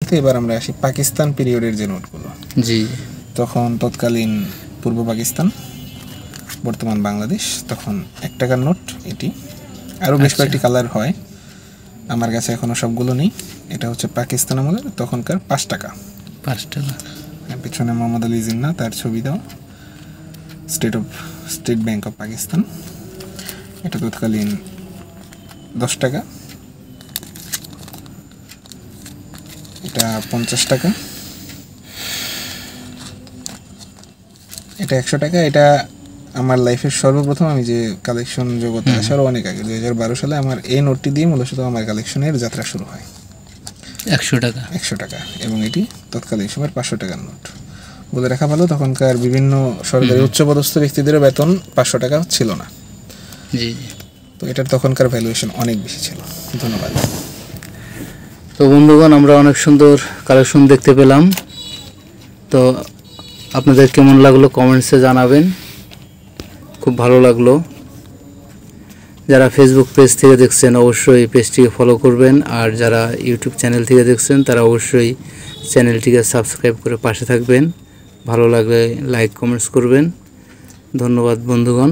বলতে এবার আমরা আসি পাকিস্তান পিরিয়ডের যে নোটগুলো। জি। তখন তৎকালীন পূর্ব পাকিস্তান, বর্তমান বাংলাদেশ, তখন 1 টাকার নোট এটি। আরও বেশ কয়েকটি কালার হয়, আমার কাছে এখনও সবগুলো নেই। এটা হচ্ছে পাকিস্তান আমলের তখনকার 5 টাকা। 5 টাকা। পিছনে মোহাম্মদ আলী জিন্নাহ তার ছবি দাও, স্টেট ব্যাংক অফ পাকিস্তান। এটা তৎকালীন 10 টাকা। এটা 50 টাকা। এটা 100 টাকা। এটা আমার লাইফের সর্বপ্রথম আমি যে কালেকশন জগতে আসার অনেক আগে 2012 সালে আমার এই নোটটি দিয়ে মূলত আমার কালেকশনের যাত্রা শুরু হয়। 100 টাকা। 100 টাকা, এবং এটি তৎকালীন সময়ের 500 টাকার নোট। বলে রাখা ভালো, তখনকার বিভিন্ন সরকারি উচ্চপদস্থ ব্যক্তিদেরও বেতন 500 টাকা ছিল না। জি। তো এটার তখনকার ভ্যালুয়েশন অনেক বেশি ছিল। ধন্যবাদ। তো বন্ধুগণ, আমরা অনেক সুন্দর কালেকশন দেখতে পেলাম। তো আপনাদের কেমন লাগলো কমেন্টসে জানাবেন। খুব ভালো লাগলো। যারা ফেসবুক পেজ থেকে দেখছেন অবশ্যই পেজটিকে ফলো করবেন, আর যারা ইউটিউব চ্যানেল থেকে দেখছেন তারা অবশ্যই চ্যানেলটিকে সাবস্ক্রাইব করে পাশে থাকবেন। ভালো লাগলে লাইক কমেন্টস করবেন। ধন্যবাদ বন্ধুগণ।